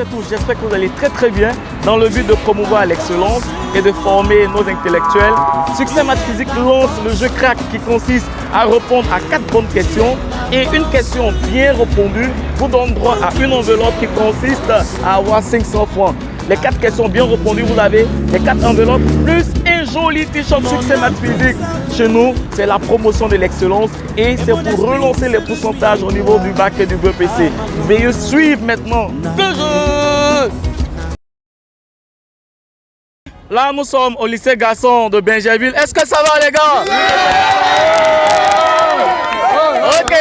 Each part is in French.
et tous, j'espère que vous allez très bien dans le but de promouvoir l'excellence et de former nos intellectuels. Succès Maths Physique lance le jeu crack qui consiste à répondre à 4 bonnes questions et une question bien répondue vous donne droit à une enveloppe qui consiste à avoir 500 francs. Les 4 questions bien répondues, vous avez les 4 enveloppes plus un joli t-shirt Succès Maths Physique. Chez nous, c'est la promotion de l'excellence et c'est pour relancer les pourcentages au niveau du bac et du BPC. Veuillez suivre maintenant. Là, nous sommes au lycée Garçon de Bingerville. Est-ce que ça va, les gars? Ok.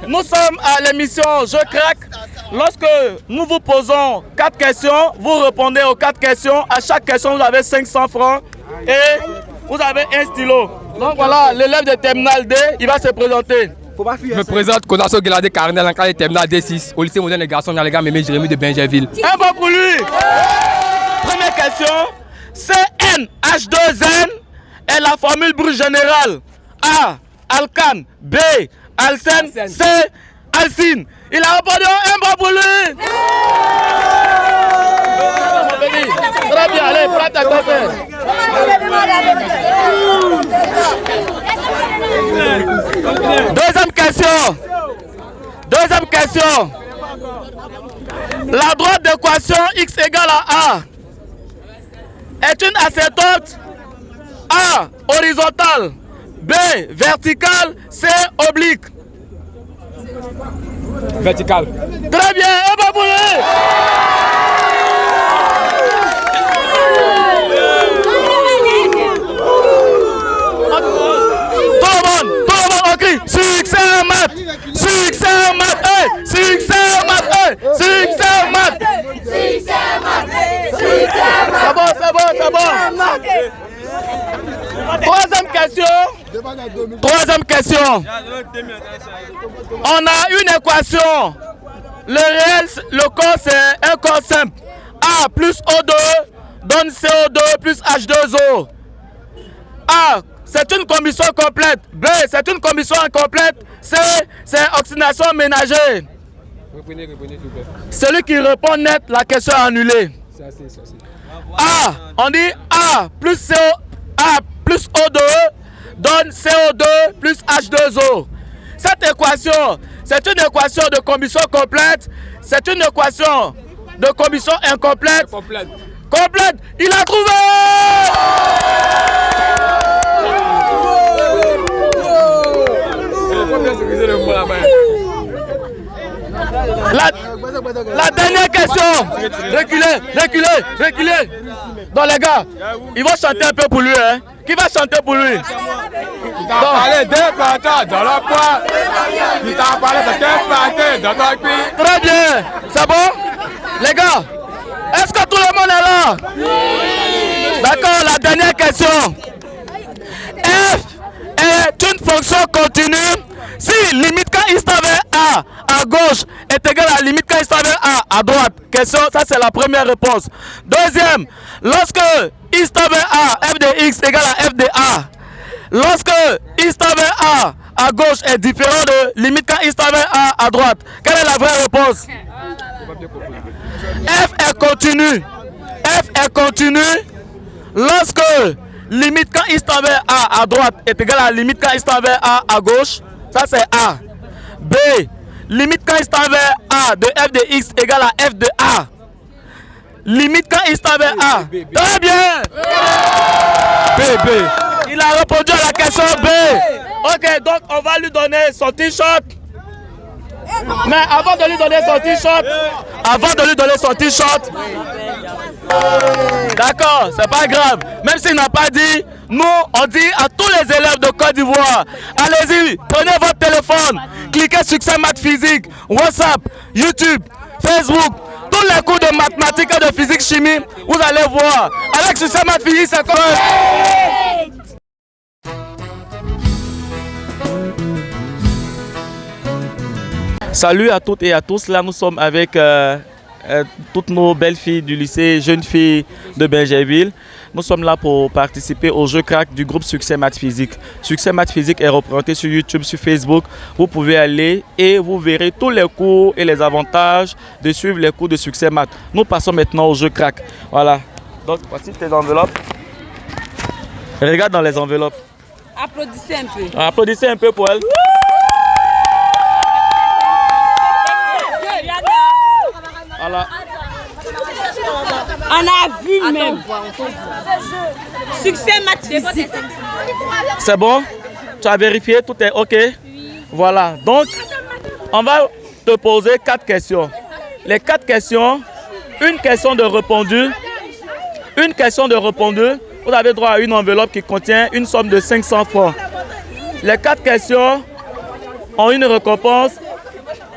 Nous sommes à l'émission Je craque. Lorsque nous vous posons 4 questions, vous répondez aux 4 questions. À chaque question, vous avez 500 francs et vous avez un stylo. Donc voilà, l'élève de terminale D, il va se présenter. Je me présente Konasso Gueladé Carnel en cas de terminale D6 au lycée moderne des garçons dans les gars Mémé Jérémy de Bingerville. Un bon pour lui. Première question. CnH2n est la formule brute générale. A. Alcane. B. Alcène. C. Alcine. Il a répondu un bon pour lui. Très bien, allez, prends ta conférence. Deuxième question. La droite d'équation x égale à A est une asymptote A horizontale, B verticale, C oblique. Vertical. Très bien, un bon pour lui. Tout le monde, on crie succès maths, succès maths, succès maths, succès maths. C'est bon. Troisième question. On a une équation. Le réel, le corps, c'est un corps simple. A plus O2 donne CO2 plus H2O. A, c'est une combustion complète. B, c'est une combustion incomplète. C, c'est oxydation ménagère. Reprenez, s'il vous plaît. Celui qui répond net, la question est annulée. A, on dit A plus O2 donne CO2 plus H2O. Cette équation, c'est une équation de combustion complète, c'est une équation de combustion incomplète. Complète. Il a trouvé. La dernière question. Reculez. Donc les gars, ils vont chanter un peu pour lui. Hein? Qui va chanter pour lui? Il t'a parlé d'un plantain dans le poids. Il t'a parlé de qu'un plantain dans ton cuir. Très bien. C'est bon? Les gars, est-ce que tout le monde est là? Oui. D'accord, la dernière question. F est une fonction continue si limite quand il s'avère A à gauche est égal à limite quand il s'avère A à droite. Question, ça c'est la première réponse. Deuxième, lorsque I s'avère A, f de x égale à f de A. Lorsque I s'avère A à gauche est différent de limite quand I s'avère A à droite. Quelle est la vraie réponse? F est continu lorsque limite quand il s'avère A à droite est égal à limite quand il s'avère A à gauche. Ça c'est A. B, limite quand il s'avère A de f de x égale à f de A. Limite quand il s'avère A. Très bien. B. Il a répondu à la question B. Ok, donc on va lui donner son t-shirt. Mais avant de lui donner son t-shirt, d'accord, c'est pas grave. Même s'il n'a pas dit, nous on dit à tous les élèves de Côte d'Ivoire, allez-y, prenez votre téléphone, cliquez Succès Maths Physique, WhatsApp, YouTube, Facebook, tous les cours de mathématiques et de physique chimie, vous allez voir. Avec Succès Maths Physique, c'est comme... Salut à toutes et à tous, là nous sommes avec toutes nos belles filles du lycée Jeunes Filles de Bingerville. Nous sommes là pour participer au jeu crack du groupe Succès Maths Physique. Succès Maths Physique est représenté sur YouTube, sur Facebook. Vous pouvez aller et vous verrez tous les cours et les avantages de suivre les cours de Succès Maths. Nous passons maintenant au jeu crack. Voilà. Donc voici tes enveloppes. Regarde dans les enveloppes. Applaudissez un peu. Applaudissez un peu pour elle. Voilà. On a vu même. Succès Maths Physique. C'est bon? Tu as vérifié? Tout est OK? Oui. Voilà. Donc, on va te poser 4 questions. Les 4 questions, une question de répondu. Une question de répondu. Vous avez droit à une enveloppe qui contient une somme de 500 francs. Les 4 questions ont une récompense.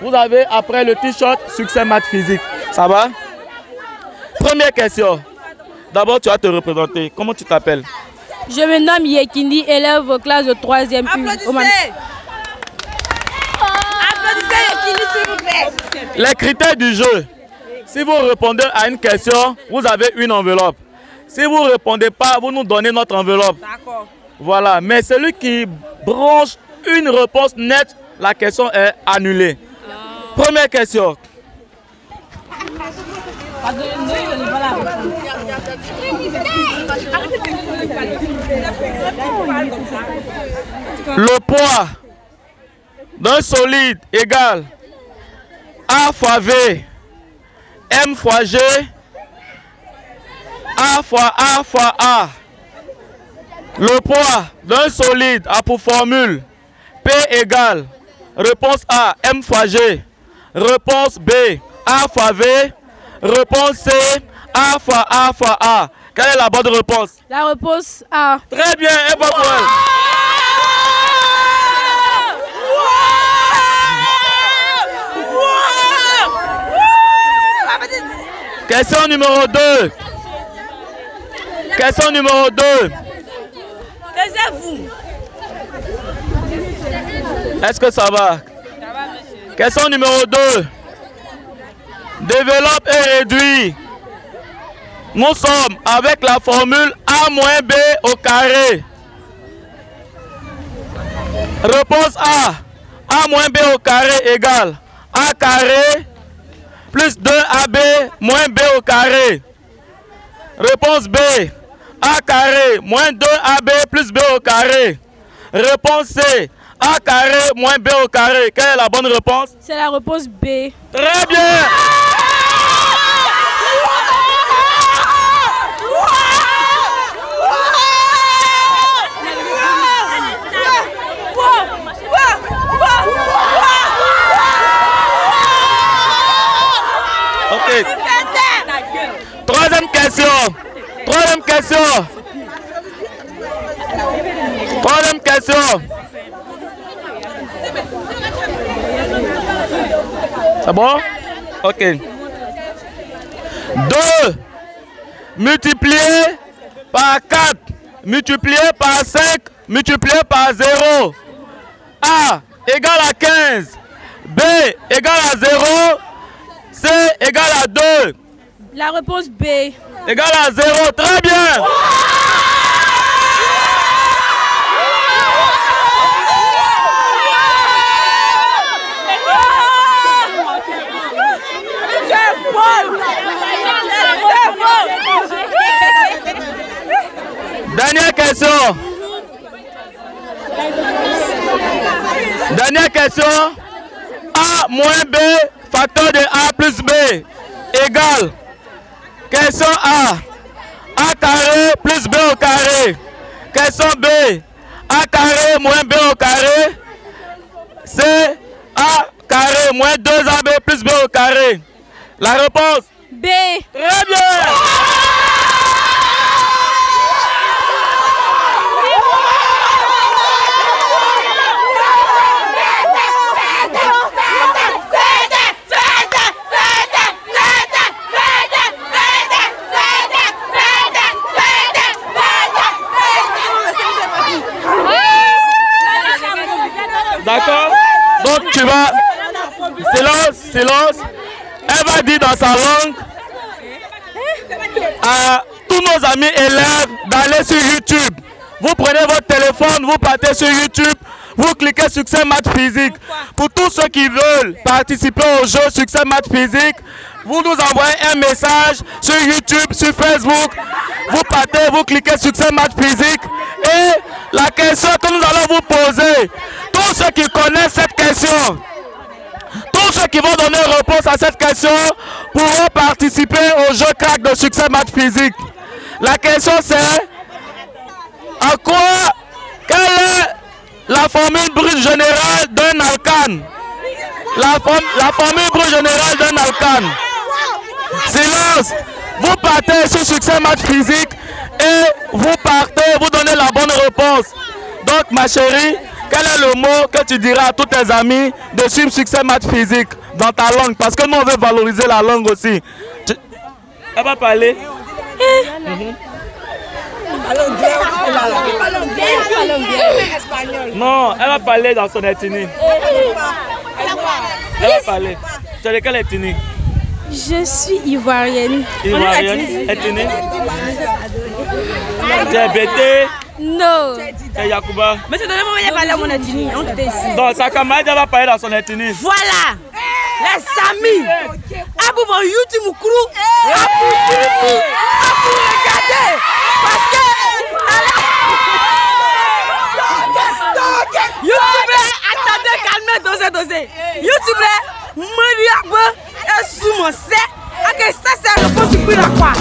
Vous avez après le t-shirt Succès Maths Physique. Ça va? Première question. D'abord, tu vas te représenter. Comment tu t'appelles? Je me nomme Yekindi, élève classe de 3e. Applaudissez! Applaudissez Yekindi, s'il vous plaît. Les critères du jeu. Si vous répondez à une question, vous avez une enveloppe. Si vous ne répondez pas, vous nous donnez notre enveloppe. D'accord. Voilà. Mais celui qui branche une réponse nette, la question est annulée. Première question. Le poids d'un solide égale A fois V, M fois G, A fois A fois A. Le poids d'un solide a pour formule P égale réponse A, M fois G, réponse B, A fois V, réponse C, A fois A fois A. Quelle est la bonne réponse? La réponse A. Très bien, et bon pour elle. Question numéro 2. Question numéro 2. Taisez-vous. Est-ce que ça va? Ça va, monsieur. Question numéro 2. Développe et réduit. Nous sommes avec la formule A moins B au carré. Réponse A. A moins B au carré égale A carré plus 2AB moins B au carré. Réponse B. A carré moins 2AB plus B au carré. Réponse C. A carré moins B au carré. Quelle est la bonne réponse? C'est la réponse B. Très bien. Ok. Troisième question. Troisième question. Troisième question. C'est bon? Ok. 2 multiplié par 4 multiplié par 5 multiplié par 0. A égale à 15. B égale à 0. C égale à 2. La réponse B. Égale à 0. Très bien. Dernière question. Dernière question. A moins B facteur de A plus B égale. Question A. A carré plus B au carré. Question B. A carré moins B au carré. C. A carré moins 2AB plus B au carré. La réponse? B. Très bien. D'accord? Donc tu vas... Silence, silence. Elle va dire dans sa langue tous nos amis élèves d'aller sur YouTube. Vous prenez votre téléphone, vous partez sur YouTube, vous cliquez Succès Maths Physique. Pour tous ceux qui veulent participer au jeu Succès Maths Physique, vous nous envoyez un message sur YouTube, sur Facebook. Vous partez, vous cliquez Succès Maths Physique. Et la question que nous allons vous poser, tous ceux qui connaissent cette question, tous ceux qui vont donner réponse à cette question pourront participer au jeu crack de Succès Maths Physique. La question c'est, à quoi, quelle est la formule brute générale d'un alcane? La formule brute générale d'un alcane. Silence. Vous partez sur Succès Maths Physique et vous partez, vous donnez la bonne réponse. Donc ma chérie, quel est le mot que tu diras à tous tes amis de suivre Succès Maths Physique dans ta langue? Parce que nous on veut valoriser la langue aussi. Elle va parler. Non, elle va parler dans son ethnie. Elle va parler. Tu es de quelle ethnie? Je suis ivoirienne. Ivoirienne, ethnie. Tu es Bété? Non. Tu es Yacouba? Mais c'est donné moi, il y a parlé à mon ethnie. On était ici. Donc sa camarade va parler dans son ethnie. Voilà. Les amis. Abou mon YouTube mon crew. Abou regardez. Parce que YouTube, attendez, calmez, dosez. YouTube, Mariaba est sous mon set. Ok, ça c'est le bon du la quoi.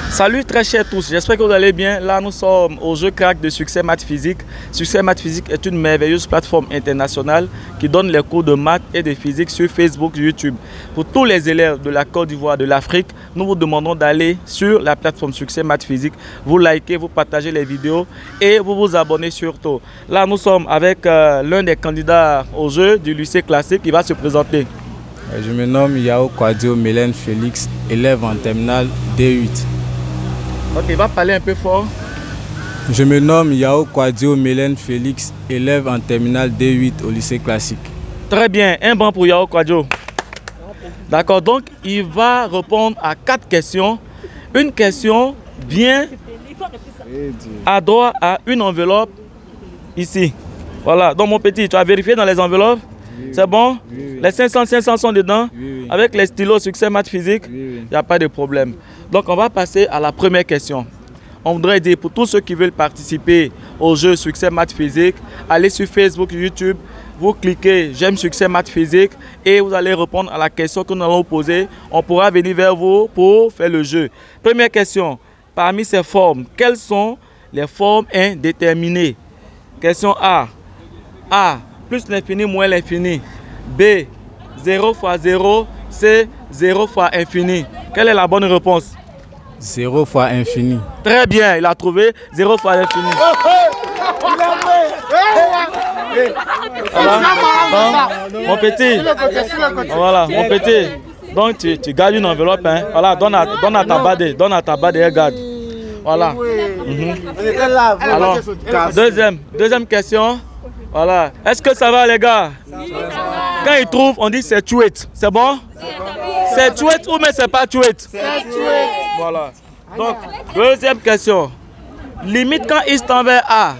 Salut très chers tous, j'espère que vous allez bien. Là nous sommes au jeu crack de Succès Maths Physique. Succès Maths Physique est une merveilleuse plateforme internationale qui donne les cours de maths et de physique sur Facebook et YouTube. Pour tous les élèves de la Côte d'Ivoire, de l'Afrique, nous vous demandons d'aller sur la plateforme Succès Maths Physique. Vous likez, vous partagez les vidéos et vous vous abonnez surtout. Là nous sommes avec l'un des candidats au jeu du lycée classique qui va se présenter. Je me nomme Yao Kwadio Mélène Félix, élève en terminale D8. Ok, il va parler un peu fort. Je me nomme Yao Kwadio Mélène Félix, élève en terminale D8 au lycée classique. Très bien, un banc pour Yao Kwadio. D'accord, donc il va répondre à 4 questions. Une question bien à droite à une enveloppe ici. Voilà, donc mon petit, tu as vérifié dans les enveloppes? Oui, c'est bon? Oui. Les 500 sont dedans? Oui. Avec les stylos Succès Maths Physique? Il n'y a pas de problème. Donc on va passer à la première question. On voudrait dire pour tous ceux qui veulent participer au jeu Succès Maths Physique, allez sur Facebook, YouTube, vous cliquez j'aime Succès Maths Physique et vous allez répondre à la question que nous allons vous poser. On pourra venir vers vous pour faire le jeu. Première question, parmi ces formes, quelles sont les formes indéterminées? Question A. A, plus l'infini moins l'infini. B, 0 fois 0. C, 0 fois infini. Quelle est la bonne réponse? 0 fois infini. Très bien, il a trouvé 0 fois infini. Voilà. Donc, mon petit, voilà, mon petit. Donc tu gardes une enveloppe, hein. Voilà, donne à ta bade, et garde. Voilà. Alors, deuxième question. Voilà. Est-ce que ça va les gars? Quand ils trouvent, on dit c'est chouette. C'est bon? C'est chouette ou mais c'est pas chouette? C'est chouette. Voilà. Donc, deuxième question. Limite quand x tend vers A.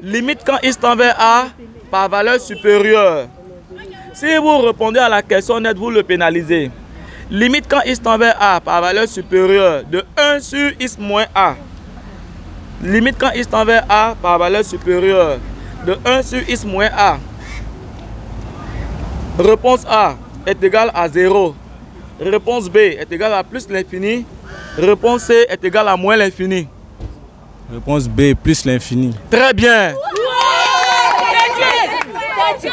Limite quand x tend vers A par valeur supérieure. Si vous répondez à la question nette, vous le pénalisez. Limite quand x tend vers A par valeur supérieure de 1 sur x moins A. Limite quand x tend vers A par valeur supérieure de 1 sur x moins A. Réponse A est égale à 0. Réponse B est égale à plus l'infini. Réponse C est égale à moins l'infini. Réponse B, plus l'infini. Très bien. C'est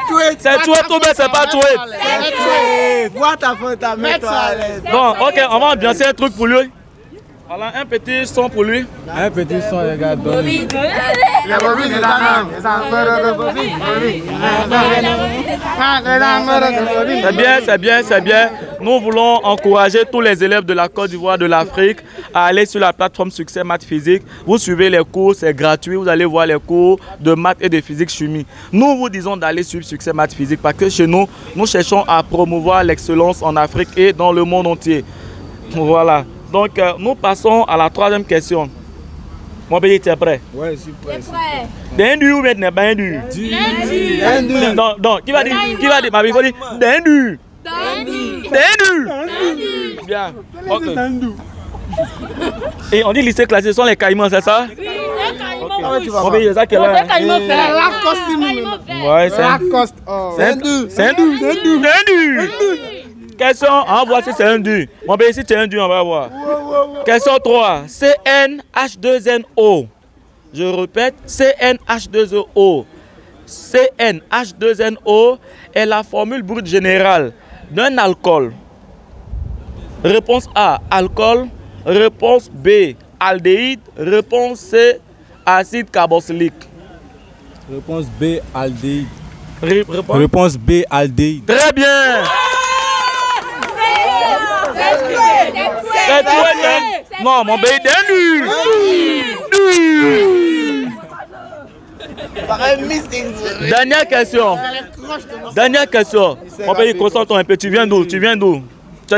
chouette. C'est chouette ou bien c'est pas chouette? C'est chouette. Vois ta faute, mets-toi à l'aise. Bon, ok, on va ambiancer un truc pour lui. Voilà, un petit son pour lui. Un petit son, les gars. C'est bien. Nous voulons encourager tous les élèves de la Côte d'Ivoire, de l'Afrique, à aller sur la plateforme Succès Maths Physique. Vous suivez les cours, c'est gratuit. Vous allez voir les cours de maths et de physique chimie. Nous vous disons d'aller suivre Succès Maths Physique parce que chez nous, nous cherchons à promouvoir l'excellence en Afrique et dans le monde entier. Voilà. Donc, nous passons à la troisième question. Mon pays, tu es prêt? Ouais, je suis prêt. Dendu ou maintenant Dendu? Dendu. Non, qui va dire? Ma vie, il faut dire Dendu. Bien. Okay. Et on dit lycée classé, ce sont les caïmans, c'est ça? Oui, les caïmans. Mon pays, c'est ça qu'elle a. Ouais, c'est un Dendu. Question, on voit si c'est un du. Mon pays, si c'est un du, on va voir. Question 3. CnH2NO. Je répète, CnH2O. CnH2NO est la formule brute générale d'un alcool. Réponse A, alcool. Réponse B, aldéhyde. Réponse C, acide carboxylique. Réponse B, aldéhyde. Réponse. Réponse B, aldéhyde. Très bien. Non, mon pays Dendu. Dernière question. Mon pays, concentre un peu. Tu viens d'où? Tu as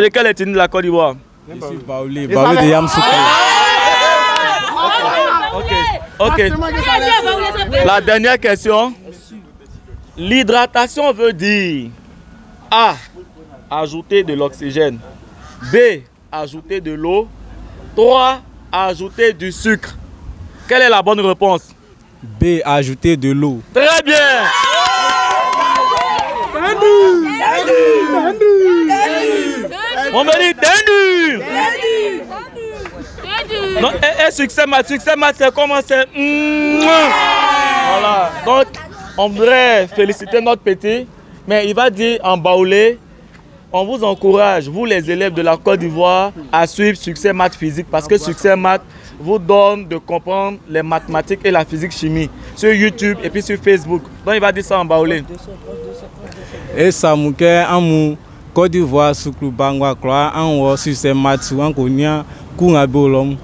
de quelle ethnie de la Côte d'Ivoire? Je suis Baoulé de Yamsoukro. Ok. La dernière question. L'hydratation veut dire A. Ajouter de l'oxygène. B. Ajouter de l'eau. 3. Ajouter du sucre. Quelle est la bonne réponse? B. Ajouter de l'eau. Très bien. On me dit Dendu. Non, et succès maths, c'est comment c'est. Voilà. Donc, on voudrait féliciter notre petit, mais il va dire en baoulé. On vous encourage, vous les élèves de la Côte d'Ivoire, à suivre Succès Maths Physique parce que Succès Maths vous donne de comprendre les mathématiques et la physique chimie sur YouTube et puis sur Facebook. Donc il va dire ça en baoulé. Et ça mouke amou Côte d'Ivoire souklu bangwa croix en wo Succès Maths en konya kunga bolom.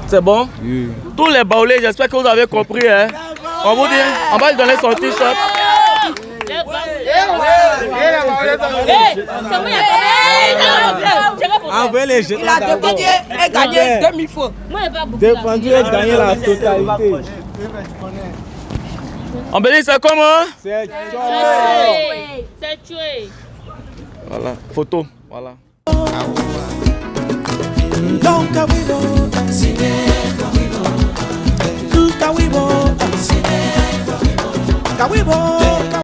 C'est bon? Oui. Tous les baoulés, j'espère que vous avez compris. Hein? On vous dit, on va lui donner son t-shirt. Il a défendu et gagné 2000 fois. Défendu et gagné la totalité. On peut dire c'est comment? C'est tué. Voilà, photo. Voilà. Kawibo,